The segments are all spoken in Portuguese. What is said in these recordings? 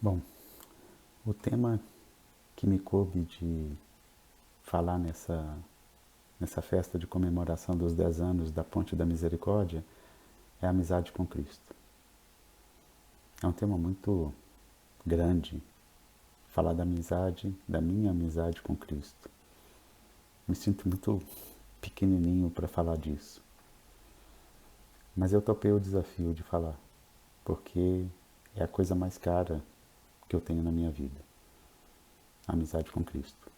Bom, o tema que me coube de falar nessa festa de comemoração dos 10 anos da Ponte da Misericórdia é a amizade com Cristo. É um tema muito grande, falar da amizade, da minha amizade com Cristo. Me sinto muito pequenininho para falar disso. Mas eu topei o desafio de falar, porque é a coisa mais cara que eu tenho na minha vida, a amizade com Cristo.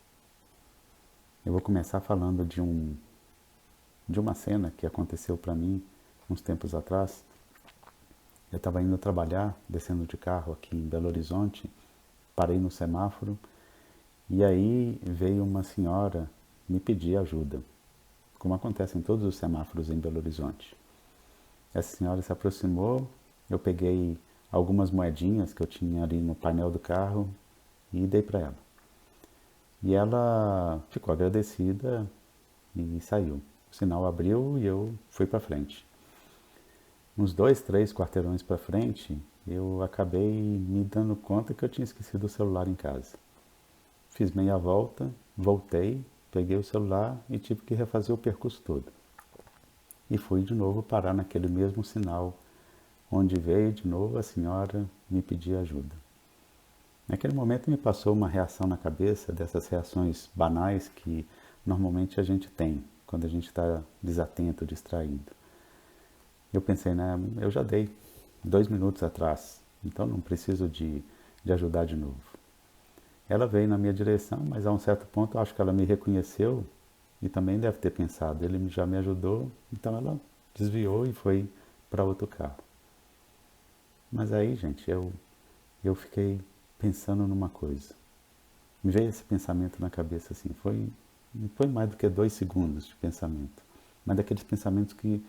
Eu vou começar falando de uma cena que aconteceu para mim uns tempos atrás. Eu estava indo trabalhar, descendo de carro aqui em Belo Horizonte, parei no semáforo e aí veio uma senhora me pedir ajuda, como acontece em todos os semáforos em Belo Horizonte. Essa senhora se aproximou, eu peguei algumas moedinhas que eu tinha ali no painel do carro e dei para ela. E ela ficou agradecida e saiu. O sinal abriu e eu fui para frente. Uns 2, 3 quarteirões para frente, eu acabei me dando conta que eu tinha esquecido o celular em casa. Fiz meia volta, voltei, peguei o celular e tive que refazer o percurso todo. E fui de novo parar naquele mesmo sinal, onde veio de novo a senhora me pedir ajuda. Naquele momento me passou uma reação na cabeça, dessas reações banais que normalmente a gente tem quando a gente está desatento, distraído. Eu pensei, né, eu já dei 2 minutos atrás, então não preciso de ajudar de novo. Ela veio na minha direção, mas a um certo ponto eu acho que ela me reconheceu e também deve ter pensado, ele já me ajudou, então ela desviou e foi para outro carro. Mas aí, gente, eu fiquei pensando numa coisa. Me veio esse pensamento na cabeça assim, não foi mais do que 2 segundos de pensamento, mas daqueles pensamentos que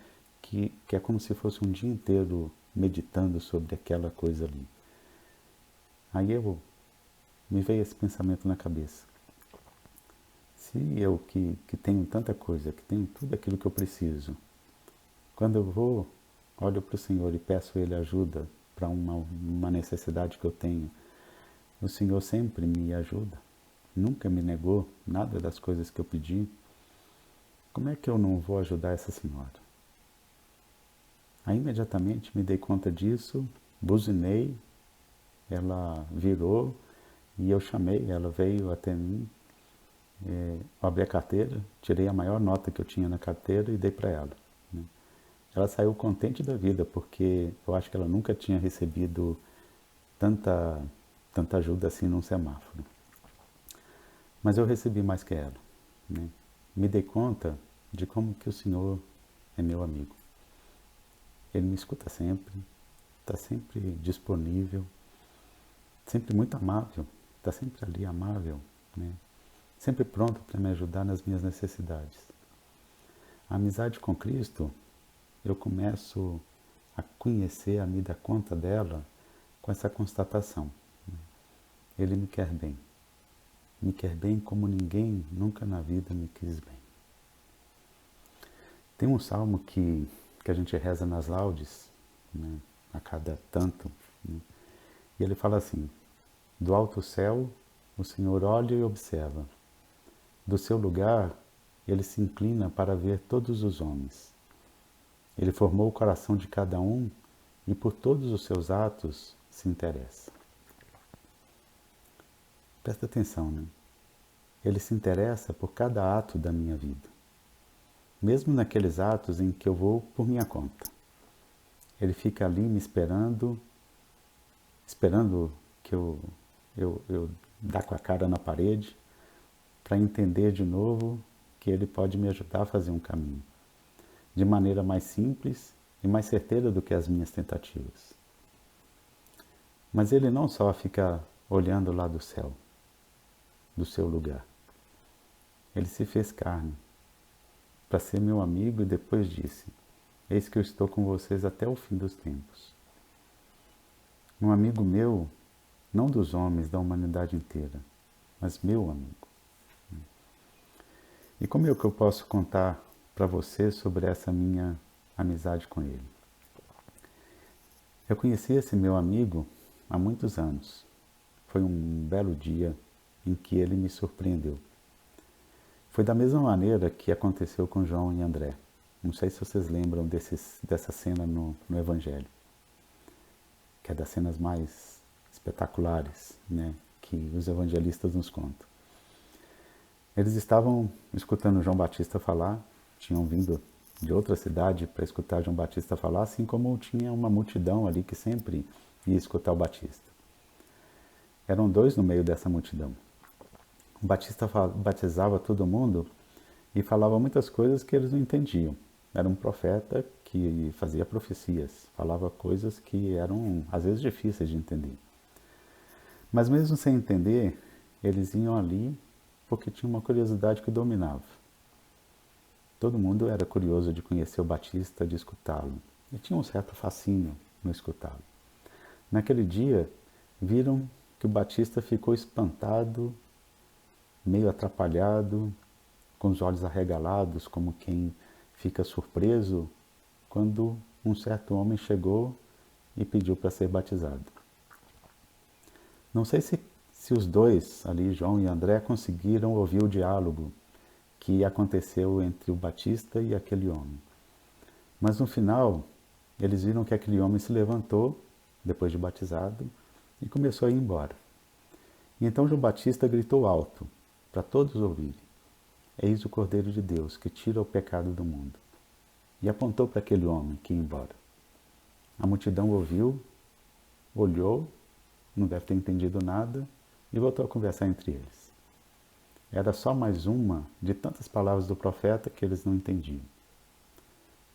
é como se fosse um dia inteiro meditando sobre aquela coisa ali. Aí me veio esse pensamento na cabeça. Se eu que tenho tanta coisa, que tenho tudo aquilo que eu preciso, quando eu vou, olho para o Senhor e peço a Ele ajuda para uma necessidade que eu tenho, o Senhor sempre me ajuda, nunca me negou nada das coisas que eu pedi. Como é que eu não vou ajudar essa senhora? Aí imediatamente me dei conta disso, buzinei, ela virou e eu chamei, ela veio até mim, eu abri a carteira, tirei a maior nota que eu tinha na carteira e dei para ela. Né? Ela saiu contente da vida, porque eu acho que ela nunca tinha recebido tanta, tanta ajuda assim num semáforo. Mas eu recebi mais que ela. Né? Me dei conta de como que o Senhor é meu amigo. Ele me escuta sempre, está sempre disponível, sempre muito amável, está sempre ali amável, né? Sempre pronto para me ajudar nas minhas necessidades. A amizade com Cristo, eu começo a conhecer, a me dar conta dela com essa constatação. Né? Ele me quer bem como ninguém nunca na vida me quis bem. Tem um salmo que a gente reza nas laudes, né, a cada tanto, né, e ele fala assim: do alto céu o Senhor olha e observa, do seu lugar ele se inclina para ver todos os homens. Ele formou o coração de cada um e por todos os seus atos se interessa. Presta atenção, né? Ele se interessa por cada ato da minha vida, mesmo naqueles atos em que eu vou por minha conta. Ele fica ali me esperando que eu dar com a cara na parede para entender de novo que ele pode me ajudar a fazer um caminho de maneira mais simples e mais certeira do que as minhas tentativas. Mas ele não só fica olhando lá do céu, do seu lugar. Ele se fez carne para ser meu amigo e depois disse: eis que eu estou com vocês até o fim dos tempos. Um amigo meu, não dos homens da humanidade inteira, mas meu amigo. E como é que eu posso contar para você sobre essa minha amizade com ele? Eu conheci esse meu amigo há muitos anos. foi um belo dia em que ele me surpreendeu. Foi da mesma maneira que aconteceu com João e André. Não sei se vocês lembram dessa cena no Evangelho, que é das cenas mais espetaculares, né, que os evangelistas nos contam. Eles estavam escutando João Batista falar, tinham vindo de outra cidade para escutar João Batista falar, assim como tinha uma multidão ali que sempre ia escutar o Batista. Eram dois no meio dessa multidão. O Batista batizava todo mundo e falava muitas coisas que eles não entendiam. Era um profeta que fazia profecias, falava coisas que eram às vezes difíceis de entender. Mas mesmo sem entender, eles iam ali porque tinha uma curiosidade que dominava. Todo mundo era curioso de conhecer o Batista, de escutá-lo, e tinha um certo fascínio no escutá-lo. Naquele dia, viram que o Batista ficou espantado, meio atrapalhado, com os olhos arregalados, como quem fica surpreso, quando um certo homem chegou e pediu para ser batizado. Não sei se os dois, ali, João e André, conseguiram ouvir o diálogo que aconteceu entre o Batista e aquele homem. Mas no final, eles viram que aquele homem se levantou, depois de batizado, e começou a ir embora. E então João Batista gritou alto, para todos ouvirem: Eis o Cordeiro de Deus, que tira o pecado do mundo. E apontou para aquele homem que ia embora. A multidão ouviu, olhou, não deve ter entendido nada, e voltou a conversar entre eles. Era só mais uma de tantas palavras do profeta que eles não entendiam.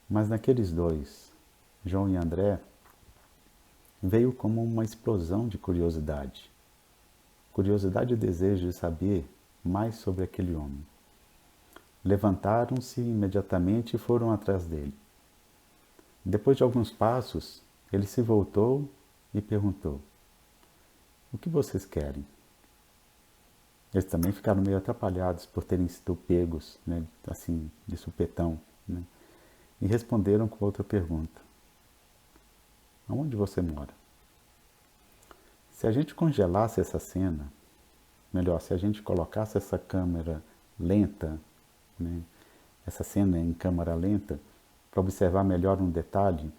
Mas naqueles dois, João e André, veio como uma explosão de curiosidade. Curiosidade e desejo de saber mais sobre aquele homem. Levantaram-se imediatamente e foram atrás dele. Depois de alguns passos, ele se voltou e perguntou: O que vocês querem? Eles também ficaram meio atrapalhados por terem sido pegos, né, assim, de supetão, né, e responderam com outra pergunta: Aonde você mora? Se a gente congelasse essa cena, melhor, se a gente colocasse essa câmera lenta, né, essa cena em câmera lenta, para observar melhor um detalhe,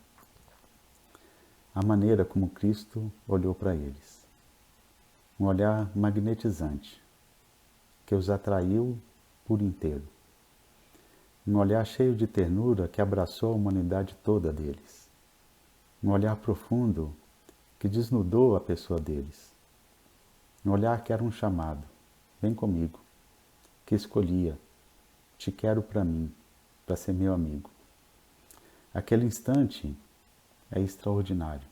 a maneira como Cristo olhou para eles. Um olhar magnetizante, que os atraiu por inteiro. Um olhar cheio de ternura que abraçou a humanidade toda deles. Um olhar profundo que desnudou a pessoa deles. Um olhar que era um chamado: vem comigo, que escolhia: te quero para mim, para ser meu amigo. Aquele instante é extraordinário,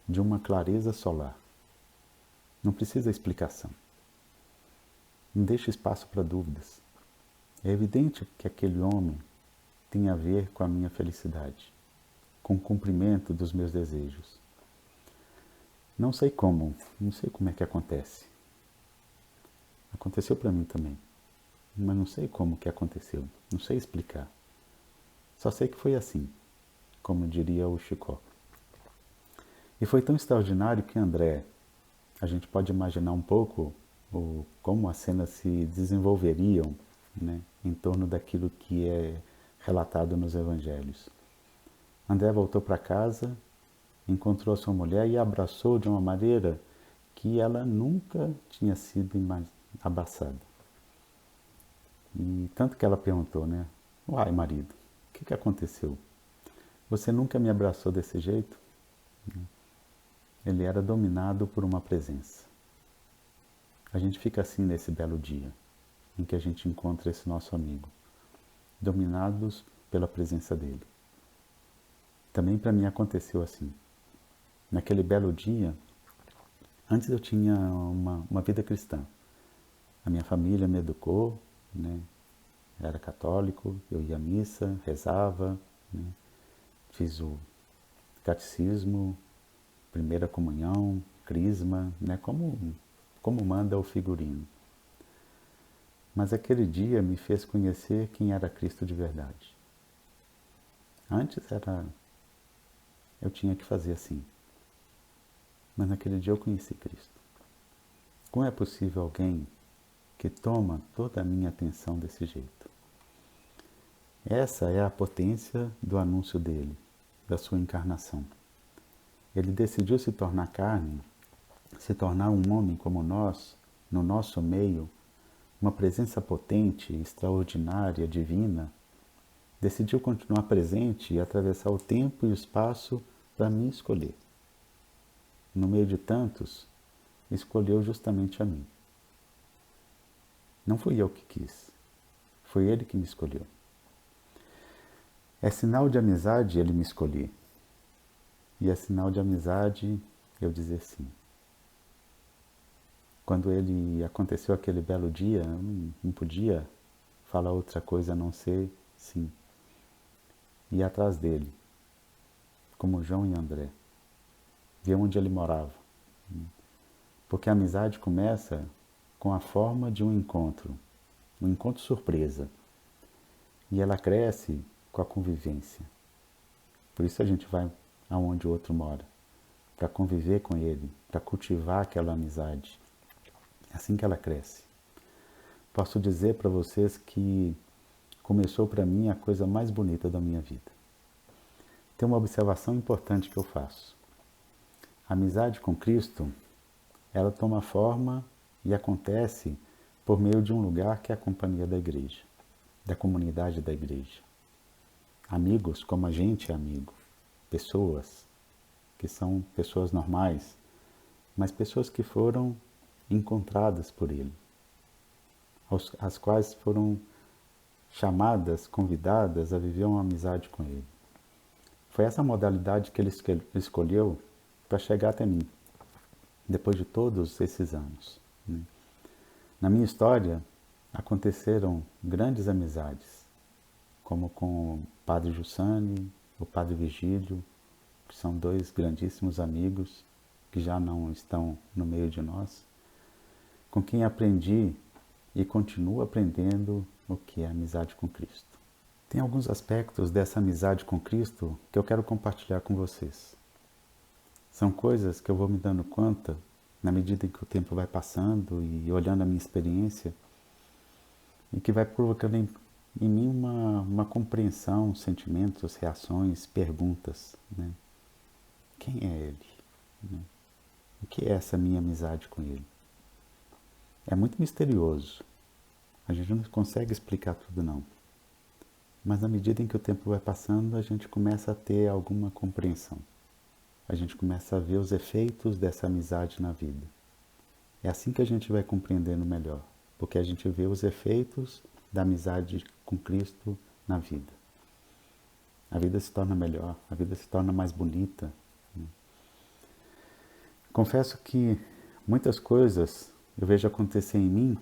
de uma clareza solar. Não precisa explicação. Não deixe espaço para dúvidas. É evidente que aquele homem tem a ver com a minha felicidade, com o cumprimento dos meus desejos. Não sei como é que acontece. Aconteceu para mim também, mas não sei como que aconteceu, não sei explicar. Só sei que foi assim, como diria o Chicó. E foi tão extraordinário que André, a gente pode imaginar um pouco como as cenas se desenvolveriam, né, em torno daquilo que é relatado nos evangelhos. André voltou para casa, encontrou sua mulher e a abraçou de uma maneira que ela nunca tinha sido abraçada. E tanto que ela perguntou, né? Uai, marido, o que aconteceu? Você nunca me abraçou desse jeito? Ele era dominado por uma presença. A gente fica assim nesse belo dia, em que a gente encontra esse nosso amigo, dominados pela presença dele. Também para mim aconteceu assim. Naquele belo dia, antes eu tinha uma vida cristã. A minha família me educou, né? Eu era católico, eu ia à missa, rezava, né? Fiz o catecismo, primeira comunhão, crisma, né? Como manda o figurino. Mas aquele dia me fez conhecer quem era Cristo de verdade. Antes eu tinha que fazer assim. Mas naquele dia eu conheci Cristo. Como é possível alguém que toma toda a minha atenção desse jeito? Essa é a potência do anúncio dele, da sua encarnação. Ele decidiu se tornar carne, se tornar um homem como nós, no nosso meio, uma presença potente, extraordinária, divina. Decidiu continuar presente e atravessar o tempo e o espaço para me escolher. No meio de tantos, escolheu justamente a mim. Não fui eu que quis, foi ele que me escolheu. É sinal de amizade ele me escolher. E é sinal de amizade eu dizer sim. Quando aconteceu aquele belo dia, eu não podia falar outra coisa a não ser sim. Ir atrás dele, como João e André. Ver onde ele morava. Porque a amizade começa com a forma de um encontro surpresa. E ela cresce com a convivência. Por isso a gente vai aonde o outro mora, para conviver com ele, para cultivar aquela amizade. É assim que ela cresce. Posso dizer para vocês que começou para mim a coisa mais bonita da minha vida. Tem uma observação importante que eu faço. A amizade com Cristo, ela toma forma e acontece por meio de um lugar que é a companhia da igreja, da comunidade da igreja. Amigos como a gente é amigo, pessoas que são pessoas normais, mas pessoas que foram encontradas por Ele, as quais foram chamadas, convidadas a viver uma amizade com Ele. Foi essa modalidade que Ele escolheu para chegar até mim, depois de todos esses anos. Na minha história, aconteceram grandes amizades, como com o Padre Jussani, o Padre Vigílio, que são dois grandíssimos amigos que já não estão no meio de nós, com quem aprendi e continuo aprendendo o que é amizade com Cristo. Tem alguns aspectos dessa amizade com Cristo que eu quero compartilhar com vocês. São coisas que eu vou me dando conta na medida em que o tempo vai passando e olhando a minha experiência, e que vai provocando em mim uma compreensão, sentimentos, reações, perguntas. Né? Quem é Ele? Né? O que é essa minha amizade com Ele? É muito misterioso. A gente não consegue explicar tudo, não. Mas na medida em que o tempo vai passando, a gente começa a ter alguma compreensão. A gente começa a ver os efeitos dessa amizade na vida. É assim que a gente vai compreendendo melhor, porque a gente vê os efeitos da amizade com Cristo na vida. A vida se torna melhor, a vida se torna mais bonita. Confesso que muitas coisas eu vejo acontecer em mim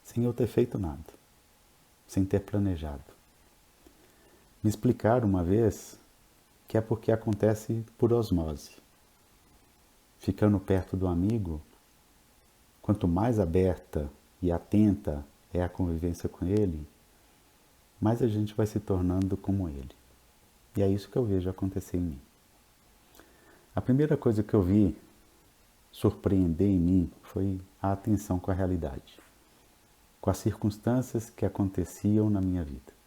sem eu ter feito nada, sem ter planejado. Me explicaram uma vez que é porque acontece por osmose. Ficando perto do amigo, quanto mais aberta e atenta é a convivência com ele, mais a gente vai se tornando como ele. E é isso que eu vejo acontecer em mim. A primeira coisa que eu vi surpreender em mim foi a atenção com a realidade, com as circunstâncias que aconteciam na minha vida.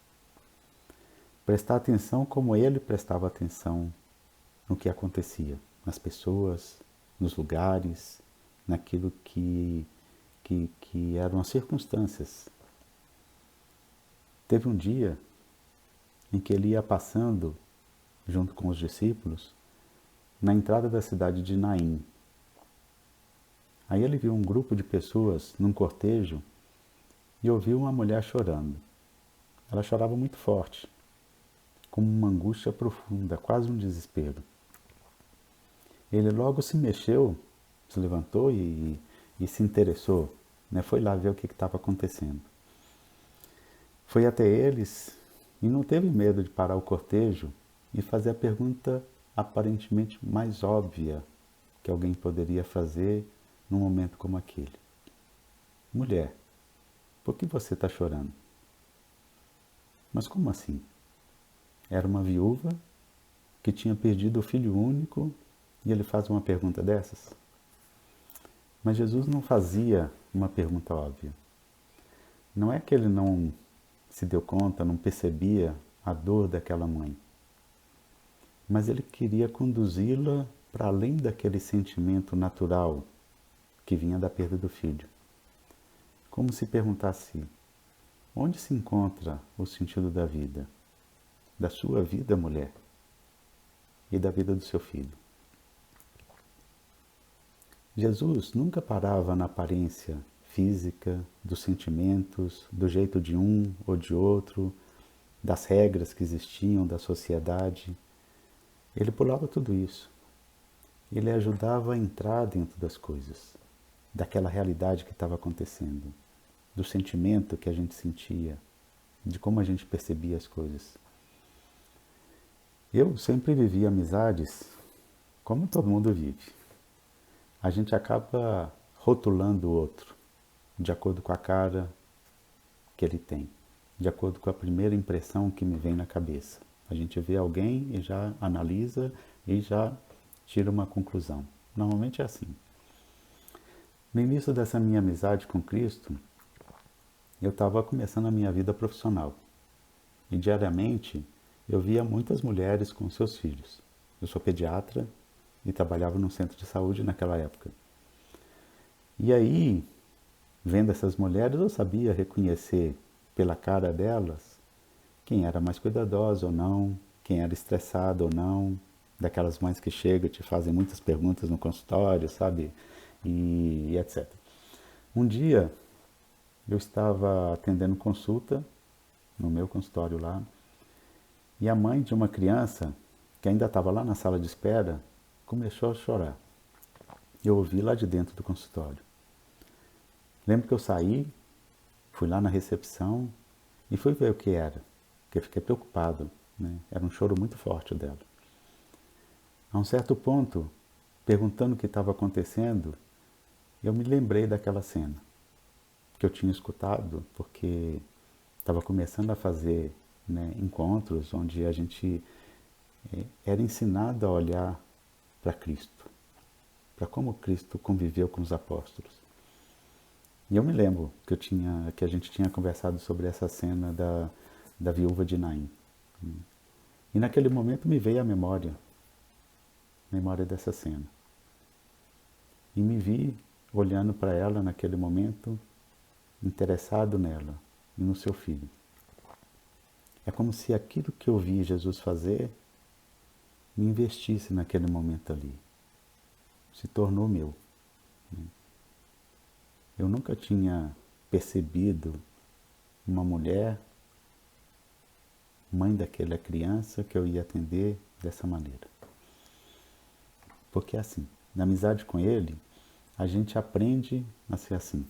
Prestar atenção como ele prestava atenção no que acontecia, nas pessoas, nos lugares, naquilo que eram as circunstâncias. Teve um dia em que ele ia passando, junto com os discípulos, na entrada da cidade de Naim. Aí ele viu um grupo de pessoas num cortejo e ouviu uma mulher chorando. Ela chorava muito forte, com uma angústia profunda, quase um desespero. Ele logo se mexeu, se levantou e se interessou, né? Foi lá ver o que estava acontecendo. Foi até eles e não teve medo de parar o cortejo e fazer a pergunta aparentemente mais óbvia que alguém poderia fazer num momento como aquele. Mulher, por que você está chorando? Mas como assim? Era uma viúva que tinha perdido o filho único e ele faz uma pergunta dessas? Mas Jesus não fazia uma pergunta óbvia. Não é que ele não se deu conta, não percebia a dor daquela mãe, mas ele queria conduzi-la para além daquele sentimento natural que vinha da perda do filho. Como se perguntasse: onde se encontra o sentido da vida? Da sua vida, mulher, e da vida do seu filho. Jesus nunca parava na aparência física, dos sentimentos, do jeito de um ou de outro, das regras que existiam da sociedade. Ele pulava tudo isso. Ele ajudava a entrar dentro das coisas, daquela realidade que estava acontecendo, do sentimento que a gente sentia, de como a gente percebia as coisas. Eu sempre vivi amizades como todo mundo vive. A gente acaba rotulando o outro de acordo com a cara que ele tem, de acordo com a primeira impressão que me vem na cabeça. A gente vê alguém e já analisa e já tira uma conclusão. Normalmente é assim. No início dessa minha amizade com Cristo, eu estava começando a minha vida profissional. E diariamente eu via muitas mulheres com seus filhos. Eu sou pediatra e trabalhava num centro de saúde naquela época. E aí, vendo essas mulheres, eu sabia reconhecer pela cara delas quem era mais cuidadosa ou não, quem era estressada ou não, daquelas mães que chegam e te fazem muitas perguntas no consultório, sabe? E etc. Um dia, eu estava atendendo consulta no meu consultório lá, e a mãe de uma criança, que ainda estava lá na sala de espera, começou a chorar. Eu ouvi lá de dentro do consultório. Lembro que eu saí, fui lá na recepção e fui ver o que era, porque eu fiquei preocupado, né? Era um choro muito forte dela. A um certo ponto, perguntando o que estava acontecendo, eu me lembrei daquela cena que eu tinha escutado, porque estava começando a fazer, né, encontros onde a gente era ensinado a olhar para Cristo, para como Cristo conviveu com os apóstolos. E eu me lembro que a gente tinha conversado sobre essa cena da viúva de Naim. E naquele momento me veio a memória dessa cena. E me vi olhando para ela naquele momento, interessado nela e no seu filho. É como se aquilo que eu vi Jesus fazer me investisse naquele momento ali. Se tornou meu. Eu nunca tinha percebido uma mulher, mãe daquela criança, que eu ia atender dessa maneira. Porque é assim, na amizade com ele, a gente aprende a ser assim.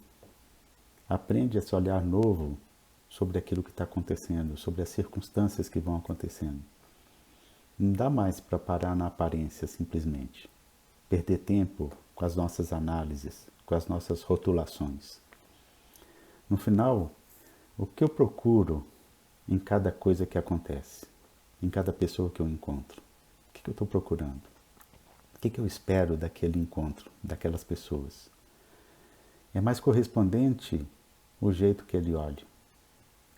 Aprende esse olhar novo sobre aquilo que está acontecendo, sobre as circunstâncias que vão acontecendo. Não dá mais para parar na aparência simplesmente. Perder tempo com as nossas análises, com as nossas rotulações. No final, o que eu procuro em cada coisa que acontece, em cada pessoa que eu encontro? O que eu estou procurando? O que eu espero daquele encontro, daquelas pessoas? É mais correspondente o jeito que ele olha,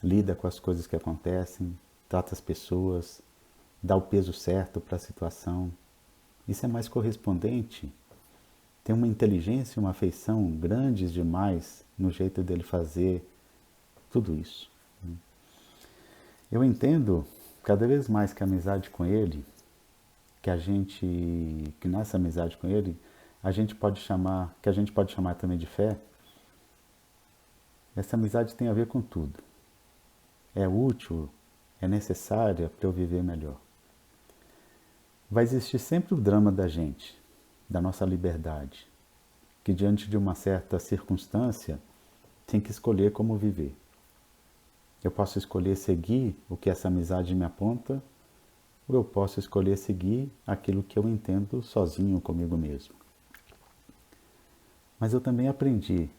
lida com as coisas que acontecem, trata as pessoas, dá o peso certo para a situação. Isso é mais correspondente. Tem uma inteligência e uma afeição grandes demais no jeito dele fazer tudo isso. Eu entendo cada vez mais que a amizade com ele, que nessa amizade com ele, a gente pode chamar também de fé. Essa amizade tem a ver com tudo. É útil, é necessária para eu viver melhor. Vai existir sempre o drama da gente, da nossa liberdade, que diante de uma certa circunstância tem que escolher como viver. Eu posso escolher seguir o que essa amizade me aponta, ou eu posso escolher seguir aquilo que eu entendo sozinho comigo mesmo. Mas eu também aprendi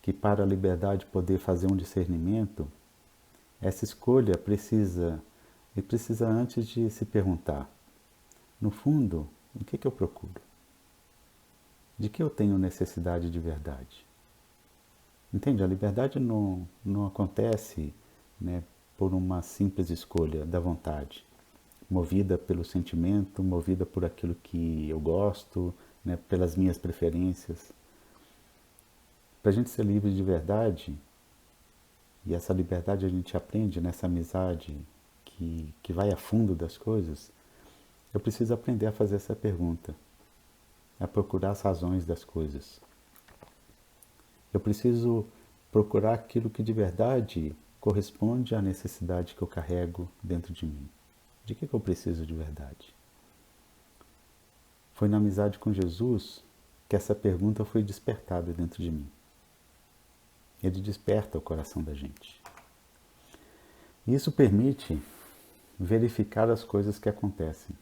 que para a liberdade poder fazer um discernimento, essa escolha precisa antes de se perguntar, no fundo, o que eu procuro? De que eu tenho necessidade de verdade? Entende? A liberdade não acontece, né, por uma simples escolha da vontade, movida pelo sentimento, movida por aquilo que eu gosto, né, pelas minhas preferências. Para a gente ser livre de verdade, e essa liberdade a gente aprende nessa amizade que vai a fundo das coisas, eu preciso aprender a fazer essa pergunta, a procurar as razões das coisas. Eu preciso procurar aquilo que de verdade corresponde à necessidade que eu carrego dentro de mim. De que eu preciso de verdade? Foi na amizade com Jesus que essa pergunta foi despertada dentro de mim. Ele desperta o coração da gente. E isso permite verificar as coisas que acontecem.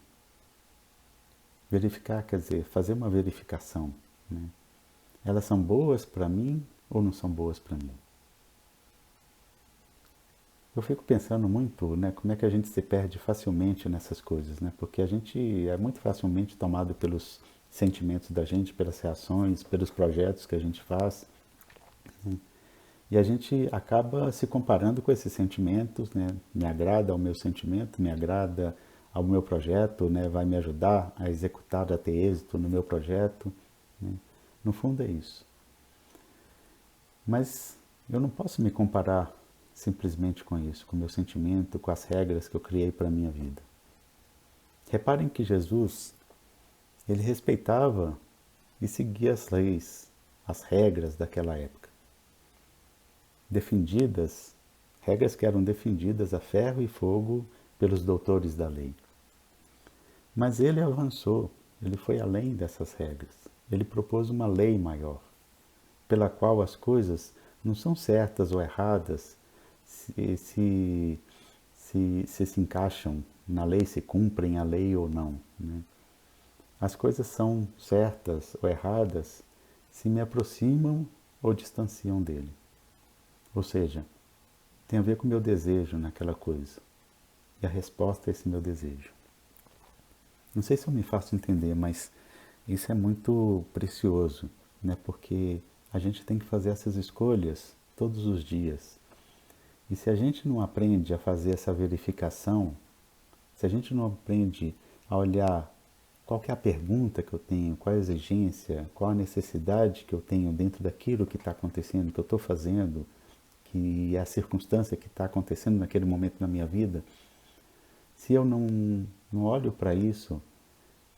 Verificar quer dizer, fazer uma verificação, né? Elas são boas para mim ou não são boas para mim? Eu fico pensando muito, né, como é que a gente se perde facilmente nessas coisas, né? Porque a gente é muito facilmente tomado pelos sentimentos da gente, pelas reações, pelos projetos que a gente faz, né? E a gente acaba se comparando com esses sentimentos, né? Me agrada ao meu sentimento, me agrada ao meu projeto, né? Vai me ajudar a executar, a ter êxito no meu projeto, né? No fundo é isso. Mas eu não posso me comparar simplesmente com isso, com o meu sentimento, com as regras que eu criei para a minha vida. Reparem que Jesus, ele respeitava e seguia as leis, as regras daquela época. Defendidas, regras que eram defendidas a ferro e fogo pelos doutores da lei. Mas ele avançou, ele foi além dessas regras. Ele propôs uma lei maior, pela qual as coisas não são certas ou erradas se encaixam na lei, se cumprem a lei ou não, né? As coisas são certas ou erradas se me aproximam ou distanciam dele. Ou seja, tem a ver com o meu desejo naquela coisa. E a resposta é esse meu desejo. Não sei se eu me faço entender, mas isso é muito precioso, né? Porque a gente tem que fazer essas escolhas todos os dias. E se a gente não aprende a fazer essa verificação, se a gente não aprende a olhar qual que é a pergunta que eu tenho, qual a exigência, qual a necessidade que eu tenho dentro daquilo que está acontecendo, que eu estou fazendo, que é a circunstância que está acontecendo naquele momento na minha vida, se eu não olho para isso,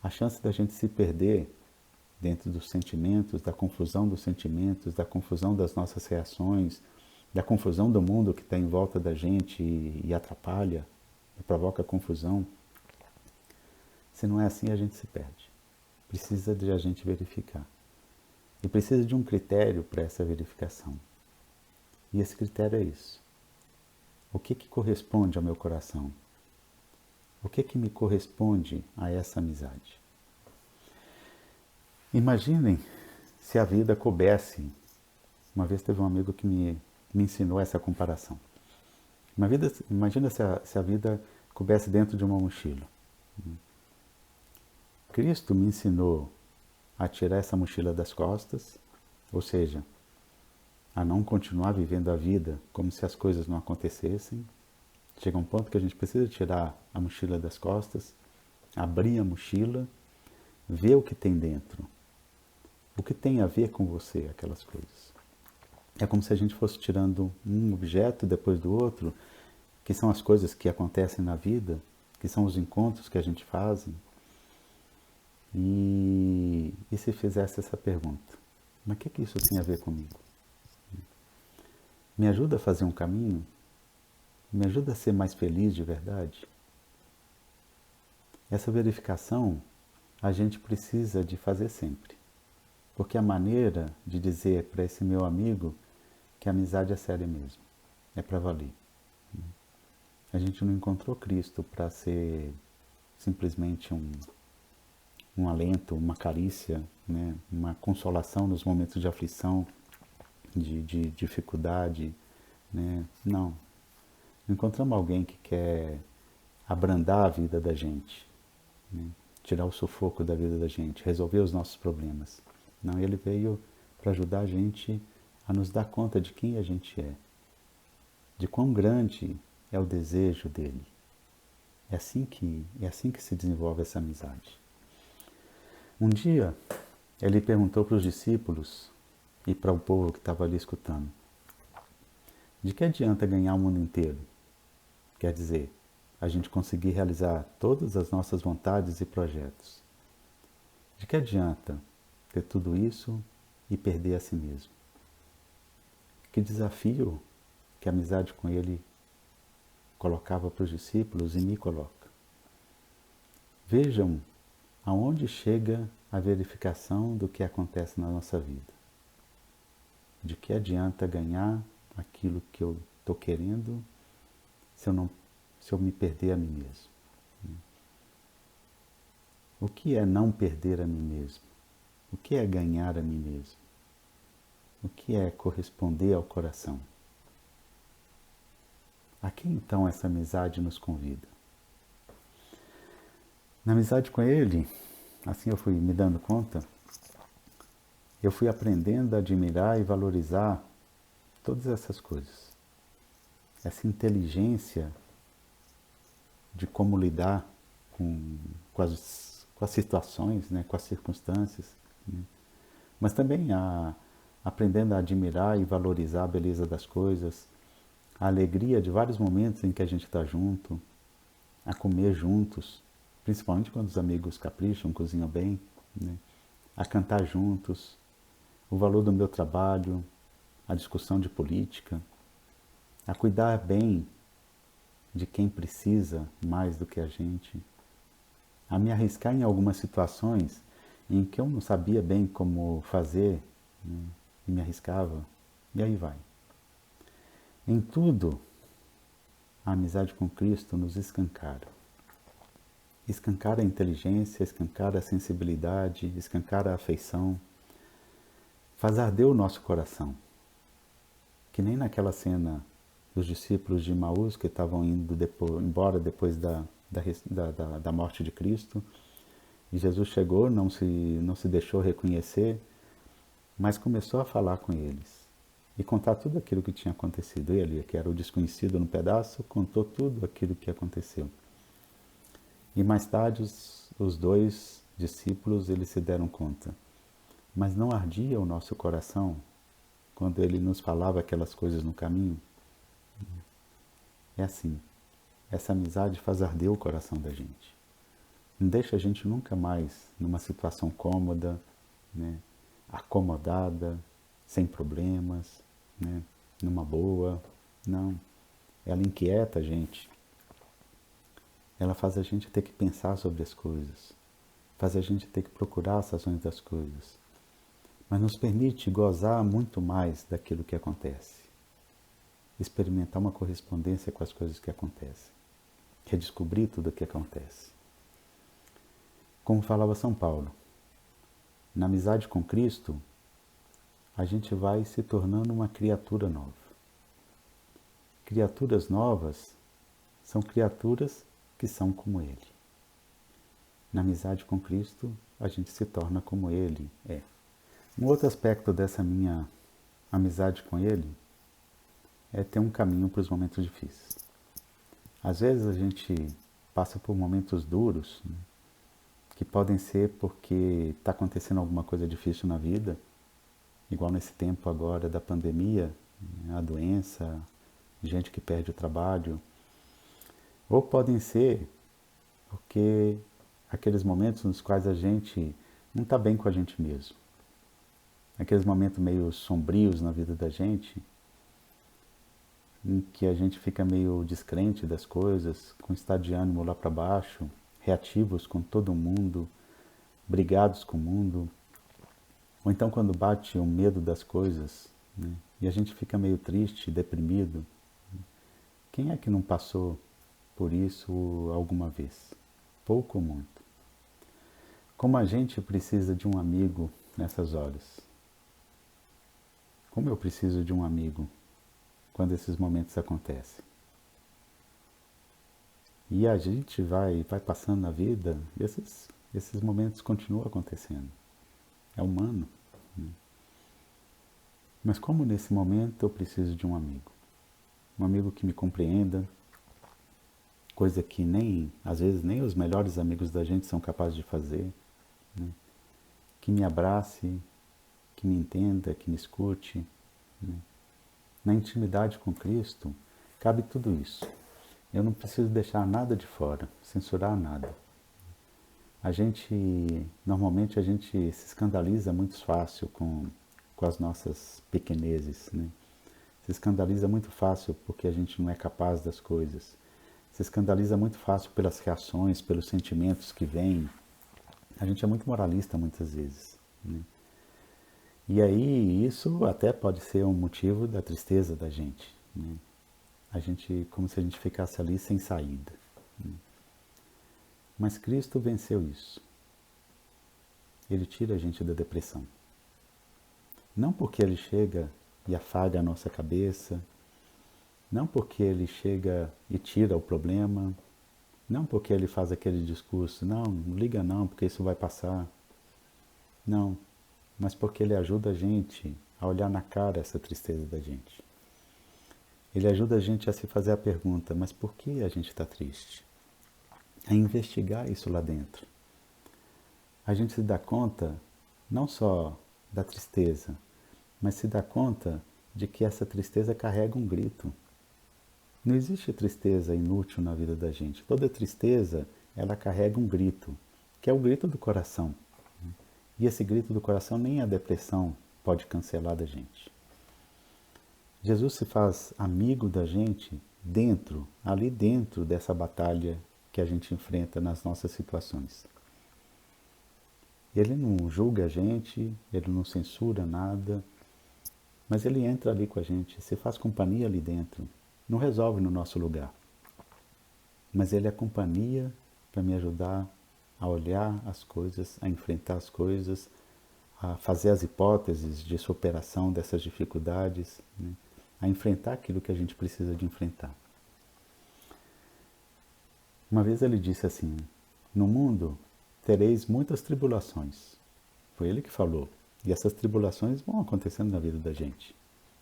a chance da gente se perder dentro dos sentimentos, da confusão dos sentimentos, da confusão das nossas reações, da confusão do mundo que está em volta da gente e atrapalha, e provoca confusão. Se não é assim, a gente se perde. Precisa de a gente verificar. E precisa de um critério para essa verificação. E esse critério é isso. O que corresponde ao meu coração? O que me corresponde a essa amizade? Imaginem se a vida coubesse. Uma vez teve um amigo que me ensinou essa comparação. Imagina se a vida coubesse dentro de uma mochila. Cristo me ensinou a tirar essa mochila das costas, ou seja, a não continuar vivendo a vida como se as coisas não acontecessem. Chega um ponto que a gente precisa tirar a mochila das costas, abrir a mochila, ver o que tem dentro. O que tem a ver com você, aquelas coisas. É como se a gente fosse tirando um objeto depois do outro, que são as coisas que acontecem na vida, que são os encontros que a gente faz. E se fizesse essa pergunta, mas o que isso tem a ver comigo? Me ajuda a fazer um caminho? Me ajuda a ser mais feliz de verdade? Essa verificação a gente precisa de fazer sempre. Porque a maneira de dizer para esse meu amigo que a amizade é séria mesmo, é para valer. A gente não encontrou Cristo para ser simplesmente um alento, uma carícia, né? Uma consolação nos momentos de aflição, de dificuldade, né? Não. Encontramos alguém que quer abrandar a vida da gente, né? Tirar o sufoco da vida da gente, resolver os nossos problemas. Não, ele veio para ajudar a gente a nos dar conta de quem a gente é, de quão grande é o desejo dele. É assim que se desenvolve essa amizade. Um dia, ele perguntou para os discípulos e para o povo que estava ali escutando: de que adianta ganhar o mundo inteiro? Quer dizer, a gente conseguir realizar todas as nossas vontades e projetos. De que adianta ter tudo isso e perder a si mesmo? Que desafio que a amizade com ele colocava para os discípulos e me coloca. Vejam aonde chega a verificação do que acontece na nossa vida. De que adianta ganhar aquilo que eu estou querendo se eu me perder a mim mesmo? O que é não perder a mim mesmo? O que é ganhar a mim mesmo? O que é corresponder ao coração? A que então essa amizade nos convida? Na amizade com ele, assim eu fui me dando conta, eu fui aprendendo a admirar e valorizar todas essas coisas. Essa inteligência de como lidar com as situações, né, com as circunstâncias, né? Mas também aprendendo a admirar e valorizar a beleza das coisas, a alegria de vários momentos em que a gente está junto, a comer juntos, principalmente quando os amigos capricham, cozinham bem, né? A cantar juntos, o valor do meu trabalho, a discussão de política, a cuidar bem de quem precisa mais do que a gente, a me arriscar em algumas situações em que eu não sabia bem como fazer, né? E me arriscava, e aí vai. Em tudo, a amizade com Cristo nos escancara. Escancara a inteligência, escancara a sensibilidade, escancara a afeição, faz arder o nosso coração. Que nem naquela cena dos discípulos de Emaús que estavam indo embora depois da morte de Cristo, e Jesus chegou, não se deixou reconhecer, mas começou a falar com eles e contar tudo aquilo que tinha acontecido. Ele, que era o desconhecido no pedaço, contou tudo aquilo que aconteceu. E mais tarde os dois discípulos eles se deram conta. Mas não ardia o nosso coração quando ele nos falava aquelas coisas no caminho? É assim, essa amizade faz arder o coração da gente. Não deixa a gente nunca mais numa situação cômoda, né, acomodada, sem problemas, né, numa boa. Não, ela inquieta a gente. Ela faz a gente ter que pensar sobre as coisas, faz a gente ter que procurar as razões das coisas, mas nos permite gozar muito mais daquilo que acontece, experimentar uma correspondência com as coisas que acontecem, redescobrir tudo o que acontece. Como falava São Paulo, na amizade com Cristo, a gente vai se tornando uma criatura nova. Criaturas novas são criaturas que são como Ele. Na amizade com Cristo, a gente se torna como Ele é. Um outro aspecto dessa minha amizade com Ele é ter um caminho para os momentos difíceis. Às vezes a gente passa por momentos duros, né, que podem ser porque está acontecendo alguma coisa difícil na vida, igual nesse tempo agora da pandemia, né, a doença, gente que perde o trabalho, ou podem ser porque aqueles momentos nos quais a gente não está bem com a gente mesmo. Aqueles momentos meio sombrios na vida da gente, em que a gente fica meio descrente das coisas, com estado de ânimo lá para baixo, reativos com todo mundo, brigados com o mundo. Ou então quando bate o medo das coisas, né, e a gente fica meio triste, deprimido. Quem é que não passou por isso alguma vez? Pouco ou muito. Como a gente precisa de um amigo nessas horas. Como eu preciso de um amigo quando esses momentos acontecem. E a gente vai passando na vida, esses momentos continuam acontecendo. É humano. Mas como nesse momento eu preciso de um amigo que me compreenda, coisa que nem, às vezes, nem os melhores amigos da gente são capazes de fazer, né? Que me abrace, que me entenda, que me escute, né? Na intimidade com Cristo, cabe tudo isso. Eu não preciso deixar nada de fora, censurar nada. Normalmente a gente se escandaliza muito fácil com as nossas pequenezes, né? Se escandaliza muito fácil porque a gente não é capaz das coisas. Se escandaliza muito fácil pelas reações, pelos sentimentos que vêm. A gente é muito moralista muitas vezes, né? E aí isso até pode ser um motivo da tristeza da gente, né? Como se a gente ficasse ali sem saída, né? Mas Cristo venceu isso. Ele tira a gente da depressão. Não porque ele chega e afaga a nossa cabeça, não porque ele chega e tira o problema, não porque ele faz aquele discurso, não liga não, porque isso vai passar. Não, mas porque ele ajuda a gente a olhar na cara essa tristeza da gente. Ele ajuda a gente a se fazer a pergunta, mas por que a gente está triste? A investigar isso lá dentro. A gente se dá conta não só da tristeza, mas se dá conta de que essa tristeza carrega um grito. Não existe tristeza inútil na vida da gente. Toda tristeza, ela carrega um grito, que é o grito do coração. E esse grito do coração nem a depressão pode cancelar da gente. Jesus se faz amigo da gente ali dentro dessa batalha que a gente enfrenta nas nossas situações. Ele não julga a gente, ele não censura nada, mas ele entra ali com a gente, se faz companhia ali dentro. Não resolve no nosso lugar, mas ele é companhia para me ajudar a olhar as coisas, a enfrentar as coisas, a fazer as hipóteses de superação dessas dificuldades, né? A enfrentar aquilo que a gente precisa de enfrentar. Uma vez ele disse assim: no mundo tereis muitas tribulações. Foi ele que falou. E essas tribulações vão acontecendo na vida da gente.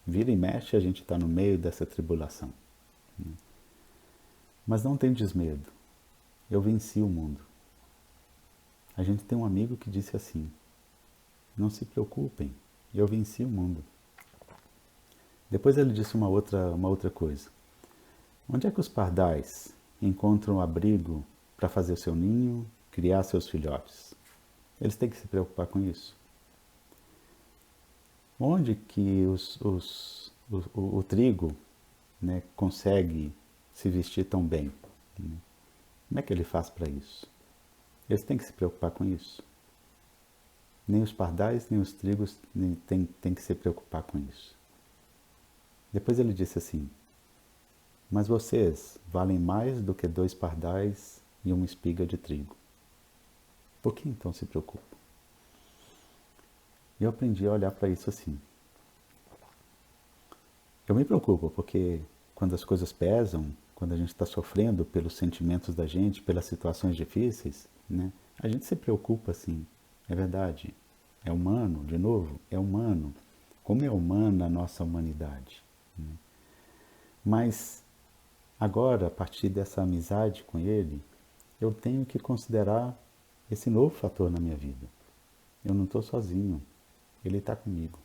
Vira e mexe, a gente está no meio dessa tribulação. Mas não tem desmedo. Eu venci o mundo. A gente tem um amigo que disse assim: não se preocupem, eu venci o mundo. Depois ele disse uma outra coisa. Onde é que os pardais encontram abrigo para fazer o seu ninho, criar seus filhotes? Eles têm que se preocupar com isso. Onde que o trigo, né, consegue se vestir tão bem? Né? Como é que ele faz para isso? Eles têm que se preocupar com isso. Nem os pardais, nem os trigos têm que se preocupar com isso. Depois ele disse assim: mas vocês valem mais do que 2 pardais e uma espiga de trigo. Por que então se preocupam? E eu aprendi a olhar para isso assim. Eu me preocupo porque quando as coisas pesam, quando a gente está sofrendo pelos sentimentos da gente, pelas situações difíceis, né, a gente se preocupa assim. É verdade. É humano, de novo, é humano. Como é humana a nossa humanidade. Né? Mas agora, a partir dessa amizade com ele, eu tenho que considerar esse novo fator na minha vida. Eu não estou sozinho. Ele está comigo.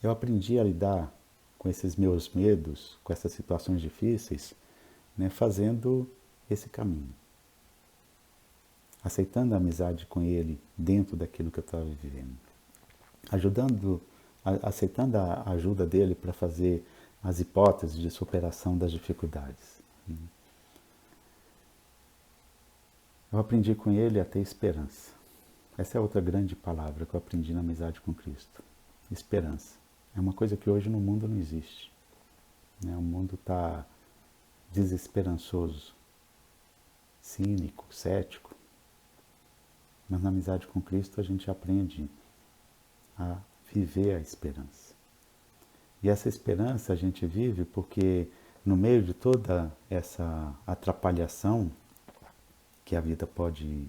Eu aprendi a lidar com esses meus medos, com essas situações difíceis, né, fazendo esse caminho. Aceitando a amizade com ele dentro daquilo que eu estava vivendo. Aceitando a ajuda dele para fazer as hipóteses de superação das dificuldades. Eu aprendi com ele a ter esperança. Essa é outra grande palavra que eu aprendi na amizade com Cristo. Esperança. É uma coisa que hoje no mundo não existe. Né? O mundo está desesperançoso, cínico, cético. Mas na amizade com Cristo a gente aprende a viver a esperança. E essa esperança a gente vive porque no meio de toda essa atrapalhação que a vida pode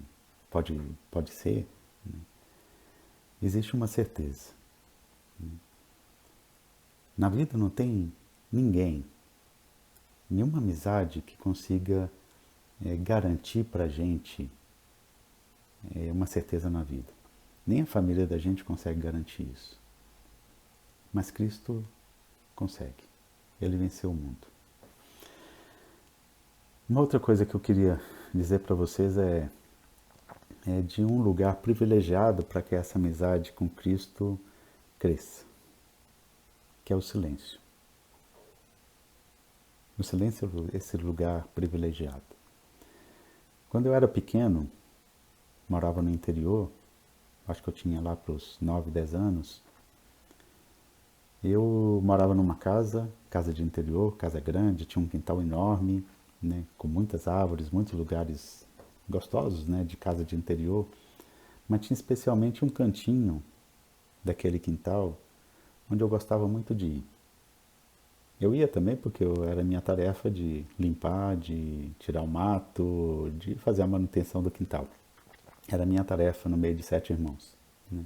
ser, né, existe uma certeza. Na vida não tem ninguém, nenhuma amizade que consiga garantir para a gente uma certeza na vida. Nem a família da gente consegue garantir isso. Mas Cristo consegue. Ele venceu o mundo. Uma outra coisa que eu queria dizer para vocês é de um lugar privilegiado para que essa amizade com Cristo cresça, que é o silêncio. O silêncio é esse lugar privilegiado. Quando eu era pequeno, morava no interior, acho que eu tinha lá para os 9, 10 anos, eu morava numa casa de interior, casa grande, tinha um quintal enorme, né, com muitas árvores, muitos lugares gostosos, né, de casa de interior, mas tinha especialmente um cantinho daquele quintal onde eu gostava muito de ir. Eu ia também porque era minha tarefa de limpar, de tirar o mato, de fazer a manutenção do quintal. Era minha tarefa no meio de 7 irmãos. Né?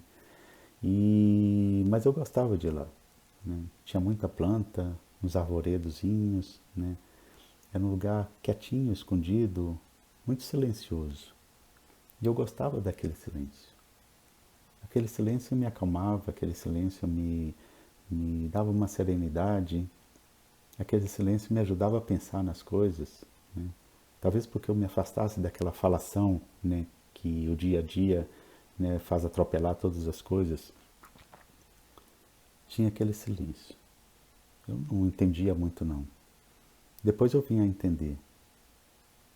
Mas eu gostava de ir lá. Né? Tinha muita planta, uns arvoredozinhos, né? Era um lugar quietinho, escondido, muito silencioso. E eu gostava daquele silêncio. Aquele silêncio me acalmava, aquele silêncio me dava uma serenidade, aquele silêncio me ajudava a pensar nas coisas. Né? Talvez porque eu me afastasse daquela falação, né, que o dia a dia, né, faz atropelar todas as coisas. Tinha aquele silêncio. Eu não entendia muito não. Depois eu vim a entender.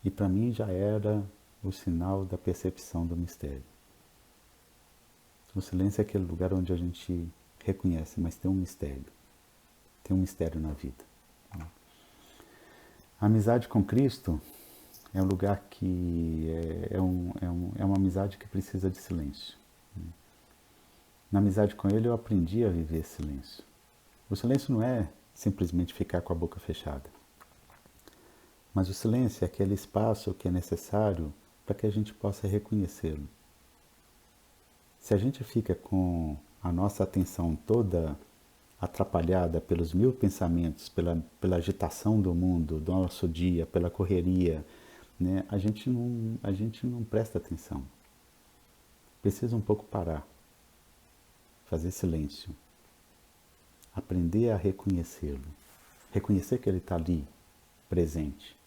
E para mim já era o sinal da percepção do mistério. O silêncio é aquele lugar onde a gente reconhece, mas tem um mistério. Tem um mistério na vida. A amizade com Cristo é um lugar que é uma amizade que precisa de silêncio. Na amizade com Ele eu aprendi a viver silêncio. O silêncio não é simplesmente ficar com a boca fechada. Mas o silêncio é aquele espaço que é necessário para que a gente possa reconhecê-lo. Se a gente fica com a nossa atenção toda atrapalhada pelos 1000 pensamentos, pela agitação do mundo, do nosso dia, pela correria, né, a gente não presta atenção. Precisa um pouco parar, fazer silêncio, aprender a reconhecê-lo, reconhecer que ele está ali, presente.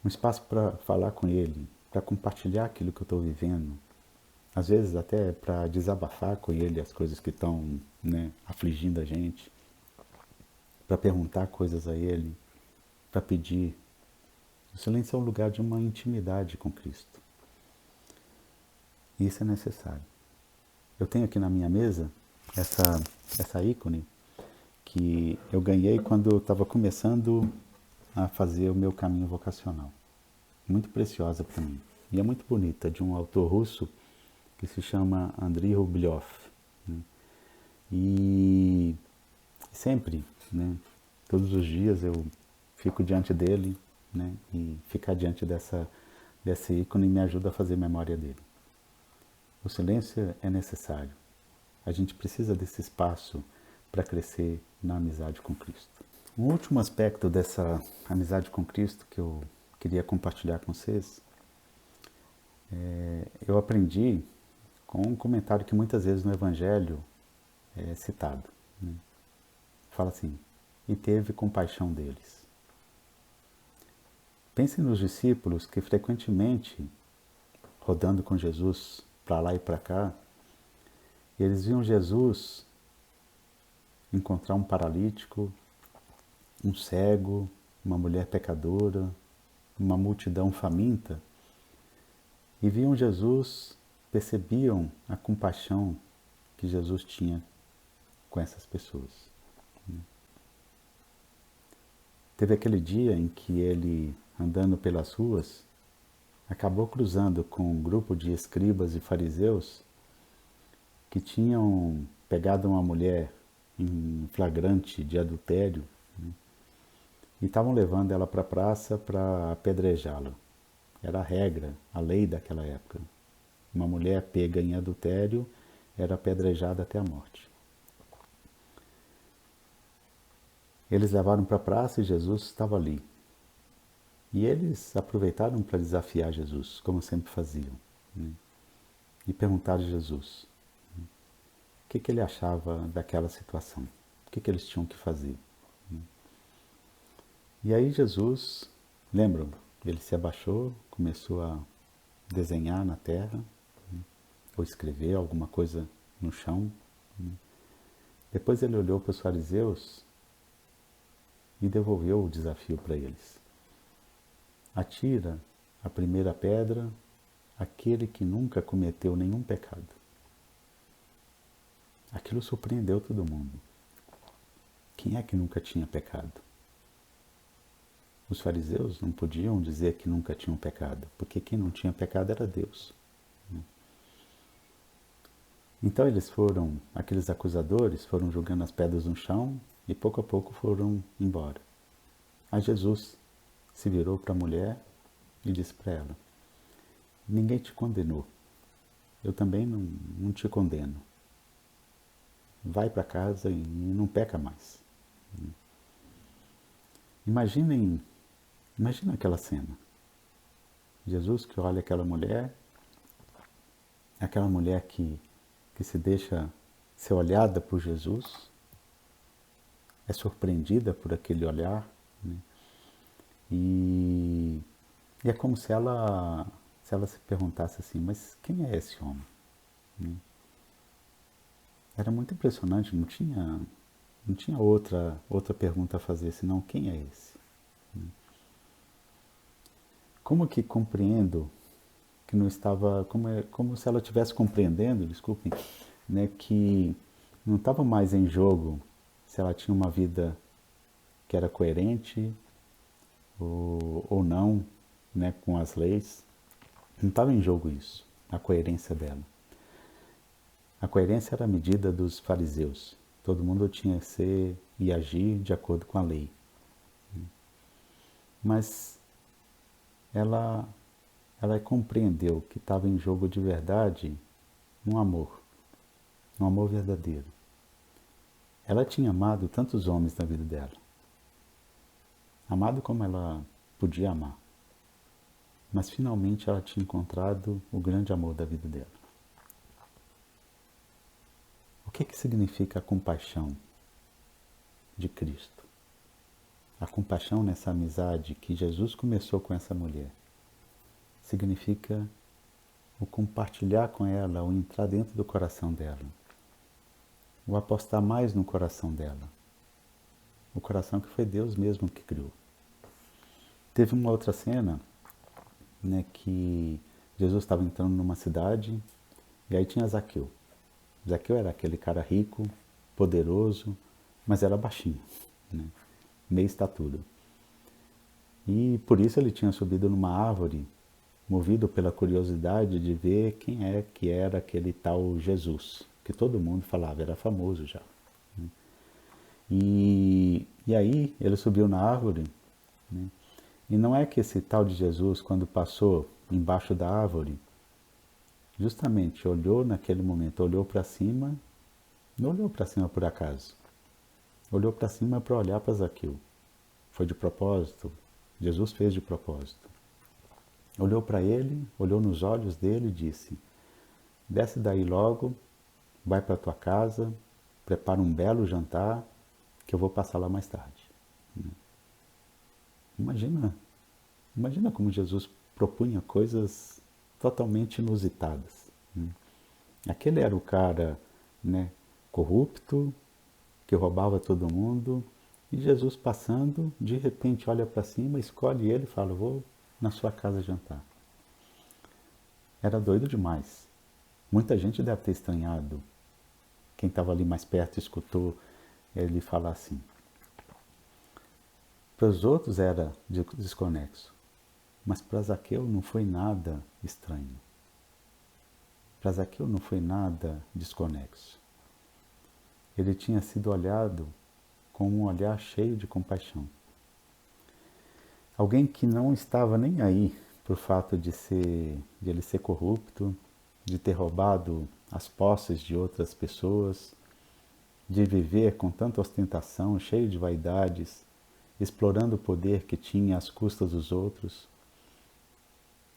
Um espaço para falar com ele, para compartilhar aquilo que eu estou vivendo, às vezes até para desabafar com ele as coisas que estão, né, afligindo a gente, para perguntar coisas a ele, para pedir. O silêncio é um lugar de uma intimidade com Cristo. E isso é necessário. Eu tenho aqui na minha mesa essa ícone que eu ganhei quando eu estava começando a fazer o meu caminho vocacional. Muito preciosa para mim. E é muito bonita, de um autor russo que se chama Andrei Rublev. Né? E sempre, né, todos os dias eu fico diante dele, né, e ficar diante desse ícone me ajuda a fazer memória dele. O silêncio é necessário. A gente precisa desse espaço para crescer na amizade com Cristo. Um último aspecto dessa amizade com Cristo que eu queria compartilhar com vocês, eu aprendi com um comentário que muitas vezes no Evangelho é citado. Né? Fala assim, e teve compaixão deles. Pensem nos discípulos que frequentemente, rodando com Jesus para lá e para cá, eles viam Jesus encontrar um paralítico, um cego, uma mulher pecadora, uma multidão faminta, e viam Jesus, percebiam a compaixão que Jesus tinha com essas pessoas. Teve aquele dia em que ele, andando pelas ruas, acabou cruzando com um grupo de escribas e fariseus que tinham pegado uma mulher em flagrante de adultério, né, e estavam levando ela para a praça para apedrejá-la. Era a regra, a lei daquela época. Uma mulher pega em adultério era apedrejada até a morte. Eles levaram para a praça e Jesus estava ali. E eles aproveitaram para desafiar Jesus, como sempre faziam, né? E perguntaram a Jesus o que ele achava daquela situação, o que eles tinham que fazer. E aí Jesus, lembram, ele se abaixou, começou a desenhar na terra, ou escrever alguma coisa no chão. Depois ele olhou para os fariseus e devolveu o desafio para eles. Atira a primeira pedra aquele que nunca cometeu nenhum pecado. Aquilo surpreendeu todo mundo. Quem é que nunca tinha pecado? Os fariseus não podiam dizer que nunca tinham pecado, porque quem não tinha pecado era Deus. Então aqueles acusadores foram jogando as pedras no chão e pouco a pouco foram embora. Aí Jesus se virou para a mulher e disse para ela: ninguém te condenou, eu também não te condeno. Vai para casa e não peca mais. Imagina aquela cena. Jesus que olha aquela mulher que se deixa ser olhada por Jesus, é surpreendida por aquele olhar, né? E é como se ela se perguntasse assim, mas quem é esse homem? Né? Era muito impressionante, não tinha outra pergunta a fazer, senão quem é esse? Né? Como que compreendo que não estava, como se ela estivesse compreendendo, desculpem, né, que não estava mais em jogo se ela tinha uma vida que era coerente ou não, né, com as leis. Não estava em jogo isso, a coerência dela. A coerência era a medida dos fariseus. Todo mundo tinha que ser e agir de acordo com a lei. Mas ela compreendeu que estava em jogo de verdade um amor verdadeiro. Ela tinha amado tantos homens na vida dela, amado como ela podia amar, mas finalmente ela tinha encontrado o grande amor da vida dela. O que significa a compaixão de Cristo? A compaixão nessa amizade que Jesus começou com essa mulher significa o compartilhar com ela, o entrar dentro do coração dela, o apostar mais no coração dela, o coração que foi Deus mesmo que criou. Teve uma outra cena, né, que Jesus estava entrando numa cidade e aí tinha Zaqueu. Zaqueu era aquele cara rico, poderoso, mas era baixinho, né, meia estatura. E por isso ele tinha subido numa árvore, movido pela curiosidade de ver quem é que era aquele tal Jesus, que todo mundo falava, era famoso já. E aí ele subiu na árvore, né? E não é que esse tal de Jesus, quando passou embaixo da árvore, justamente olhou naquele momento, olhou para cima, não olhou para cima por acaso, olhou para cima para olhar para Zaqueu. Foi de propósito, Jesus fez de propósito. Olhou para ele, olhou nos olhos dele e disse: desce daí logo, vai para tua casa, prepara um belo jantar, que eu vou passar lá mais tarde. Imagina como Jesus propunha coisas totalmente inusitadas. Aquele era o cara, né, corrupto, que roubava todo mundo, e Jesus passando, de repente olha para cima, escolhe ele e fala: vou na sua casa jantar. Era doido demais. Muita gente deve ter estranhado. Quem estava ali mais perto escutou ele falar assim. Para os outros era desconexo, mas para Zaqueu não foi nada estranho. Para Zaqueu não foi nada desconexo. Ele tinha sido olhado com um olhar cheio de compaixão. Alguém que não estava nem aí por fato de ele ser corrupto, de ter roubado as posses de outras pessoas, de viver com tanta ostentação, cheio de vaidades, explorando o poder que tinha às custas dos outros.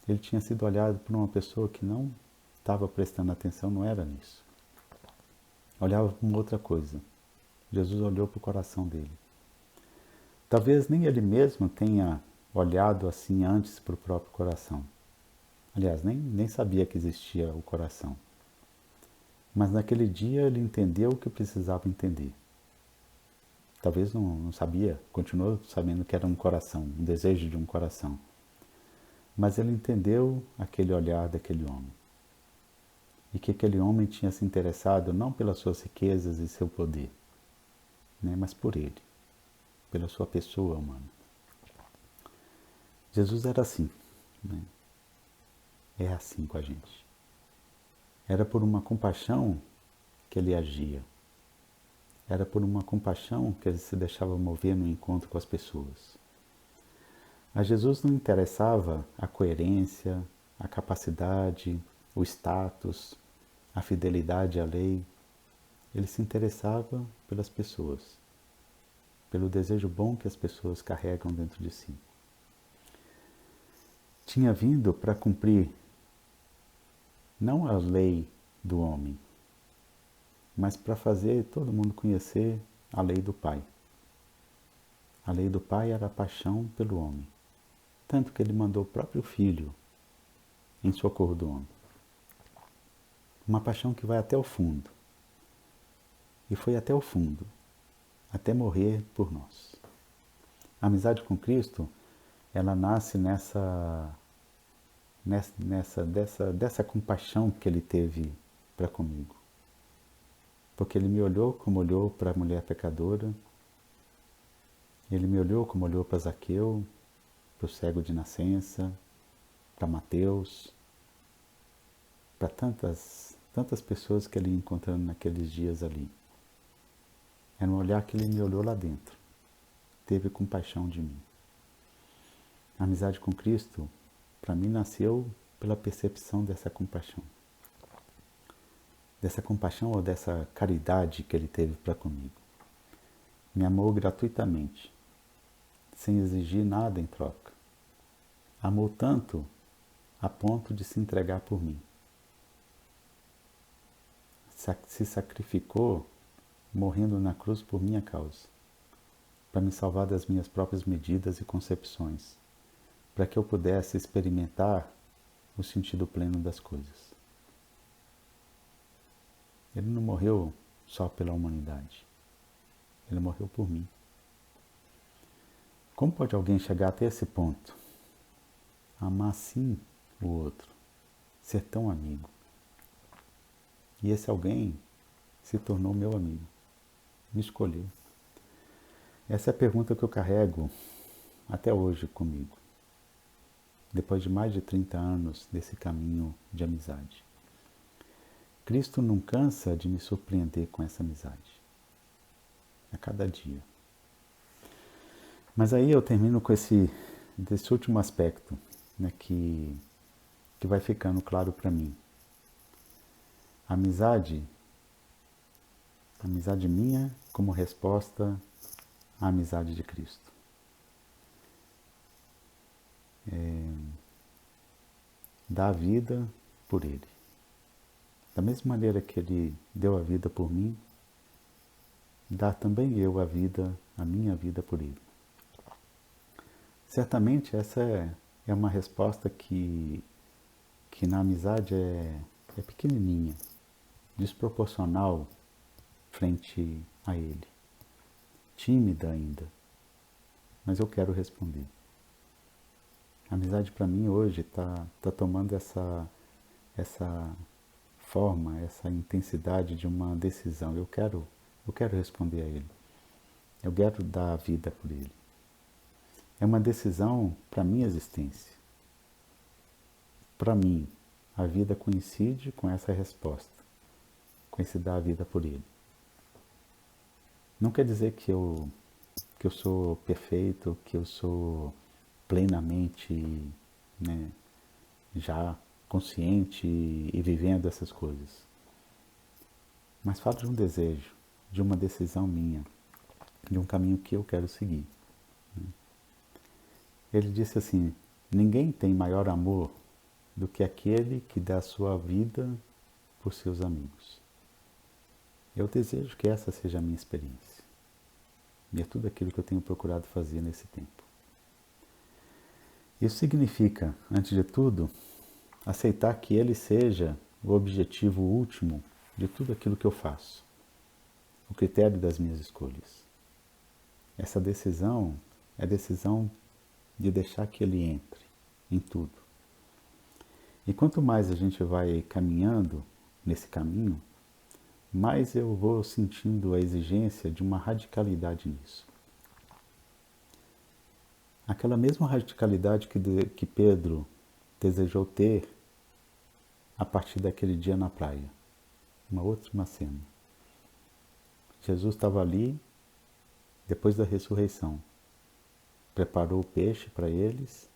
Ele tinha sido olhado por uma pessoa que não estava prestando atenção, não era nisso. Olhava para uma outra coisa. Jesus olhou para o coração dele. Talvez nem ele mesmo tenha olhado assim antes para o próprio coração. Aliás, nem sabia que existia o coração. Mas naquele dia ele entendeu o que precisava entender. Talvez não sabia, continuou sabendo que era um coração, um desejo de um coração. Mas ele entendeu aquele olhar daquele homem. E que aquele homem tinha se interessado não pelas suas riquezas e seu poder, né, mas por ele, pela sua pessoa humana. Jesus era assim, né? É assim com a gente. Era por uma compaixão que ele agia. Era por uma compaixão que ele se deixava mover no encontro com as pessoas. A Jesus não interessava a coerência, a capacidade, o status, a fidelidade à lei. Ele se interessava pelas pessoas, pelo desejo bom que as pessoas carregam dentro de si. Tinha vindo para cumprir não a lei do homem, mas para fazer todo mundo conhecer a lei do Pai. A lei do Pai era a paixão pelo homem, tanto que ele mandou o próprio Filho em socorro do homem. Uma paixão que vai até o fundo. E foi até o fundo, até morrer por nós. A amizade com Cristo, ela nasce dessa compaixão que ele teve para comigo. Porque ele me olhou como olhou para a mulher pecadora, ele me olhou como olhou para Zaqueu, para o cego de nascença, para Mateus, para tantas pessoas que ele ia encontrando naqueles dias ali. Era um olhar que ele me olhou lá dentro, teve compaixão de mim. A amizade com Cristo, para mim, nasceu pela percepção dessa compaixão. Dessa compaixão ou dessa caridade que ele teve para comigo. Me amou gratuitamente, sem exigir nada em troca. Amou tanto a ponto de se entregar por mim. Se sacrificou morrendo na cruz por minha causa, para me salvar das minhas próprias medidas e concepções, para que eu pudesse experimentar o sentido pleno das coisas. Ele não morreu só pela humanidade, ele morreu por mim. Como pode alguém chegar até esse ponto? Amar sim o outro, ser tão amigo. E esse alguém se tornou meu amigo, me escolheu. Essa é a pergunta que eu carrego até hoje comigo, depois de mais de 30 anos desse caminho de amizade. Cristo não cansa de me surpreender com essa amizade, a cada dia. Mas aí eu termino com desse último aspecto, né, que vai ficando claro para mim. A amizade minha como resposta à amizade de Cristo. Dar a vida por Ele. Da mesma maneira que Ele deu a vida por mim, dar também eu a minha vida por Ele. Certamente essa é uma resposta que na amizade é pequenininha, desproporcional frente a Ele. Tímida ainda, mas eu quero responder. A amizade para mim hoje está tomando essa forma, essa intensidade de uma decisão. Eu quero responder a Ele. Eu quero dar a vida por Ele. É uma decisão para a minha existência. Para mim, a vida coincide com essa resposta, com esse dar a vida por Ele. Não quer dizer que eu sou perfeito, que eu sou plenamente, né, já consciente e vivendo essas coisas. Mas falo de um desejo, de uma decisão minha, de um caminho que eu quero seguir. Ele disse assim: ninguém tem maior amor do que aquele que dá a sua vida por seus amigos. Eu desejo que essa seja a minha experiência. E é tudo aquilo que eu tenho procurado fazer nesse tempo. Isso significa, antes de tudo, aceitar que Ele seja o objetivo último de tudo aquilo que eu faço, o critério das minhas escolhas. Essa decisão é a decisão de deixar que Ele entre em tudo. E quanto mais a gente vai caminhando nesse caminho, mais eu vou sentindo a exigência de uma radicalidade nisso. Aquela mesma radicalidade que Pedro desejou ter a partir daquele dia na praia. Uma última cena. Jesus estava ali, depois da ressurreição. Preparou o peixe para eles.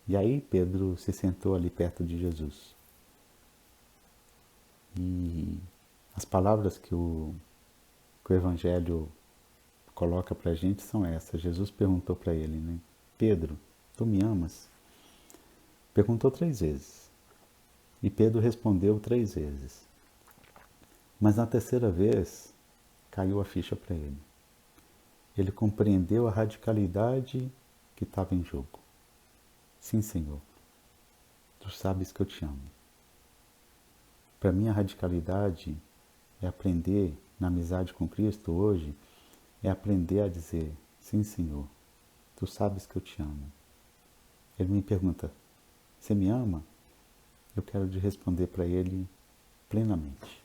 E aí Pedro se sentou ali perto de Jesus. E as palavras que o Evangelho coloca para a gente são essas. Jesus perguntou para ele, né? Pedro, tu me amas? Perguntou 3 vezes. E Pedro respondeu 3 vezes. Mas na terceira vez, caiu a ficha para ele. Ele compreendeu a radicalidade que estava em jogo. Sim, Senhor, tu sabes que eu te amo. Para mim, a radicalidade é aprender, na amizade com Cristo hoje, é aprender a dizer, sim, Senhor, tu sabes que eu te amo. Ele me pergunta, você me ama? Eu quero responder para ele plenamente.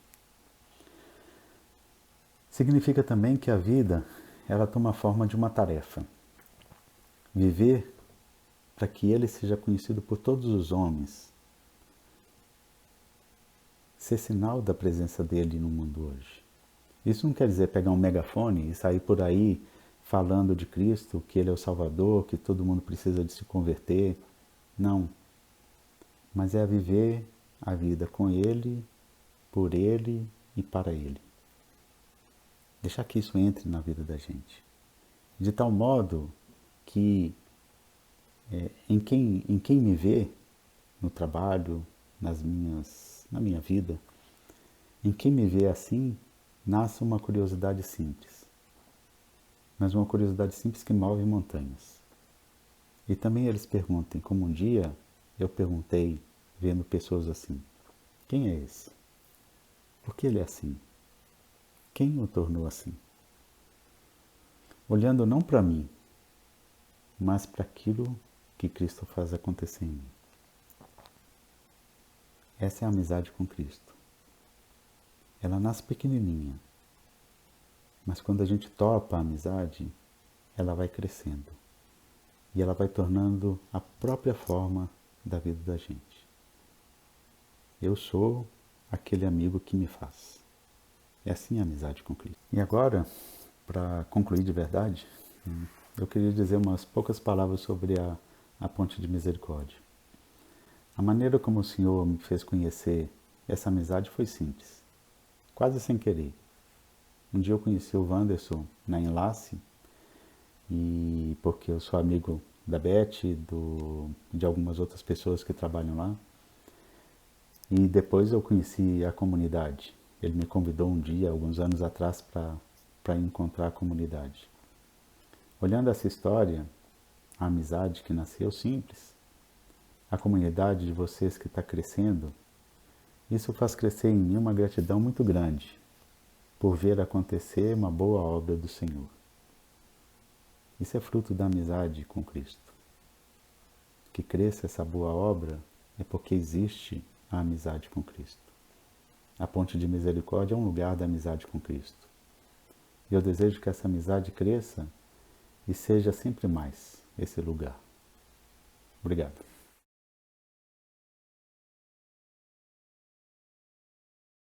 Significa também que a vida, ela toma a forma de uma tarefa. Viver para que ele seja conhecido por todos os homens. Ser sinal da presença dele no mundo hoje. Isso não quer dizer pegar um megafone e sair por aí falando de Cristo, que Ele é o Salvador, que todo mundo precisa de se converter. Não. Mas é viver a vida com Ele, por Ele e para Ele. Deixar que isso entre na vida da gente. De tal modo que em quem me vê no trabalho, na minha vida, em quem me vê assim, nasce uma curiosidade simples. Mas uma curiosidade simples que move montanhas. E também eles perguntem, como um dia eu perguntei, vendo pessoas assim, quem é esse? Por que ele é assim? Quem o tornou assim? Olhando não para mim, mas para aquilo que Cristo faz acontecer em mim. Essa é a amizade com Cristo. Ela nasce pequenininha, mas quando a gente topa a amizade, ela vai crescendo e ela vai tornando a própria forma da vida da gente. Eu sou aquele amigo que me faz. É assim a amizade com Cristo. E agora, para concluir de verdade, eu queria dizer umas poucas palavras sobre a Ponte de Misericórdia. A maneira como o Senhor me fez conhecer essa amizade foi simples, quase sem querer. Um dia eu conheci o Wanderson na Enlace, e porque eu sou amigo da Beth, de algumas outras pessoas que trabalham lá. E depois eu conheci a comunidade. Ele me convidou um dia, alguns anos atrás, para encontrar a comunidade. Olhando essa história, a amizade que nasceu simples, a comunidade de vocês que está crescendo, isso faz crescer em mim uma gratidão muito grande por ver acontecer uma boa obra do Senhor. Isso é fruto da amizade com Cristo. Que cresça essa boa obra é porque existe a amizade com Cristo. A Ponte de Misericórdia é um lugar da amizade com Cristo. E eu desejo que essa amizade cresça e seja sempre mais esse lugar. Obrigado.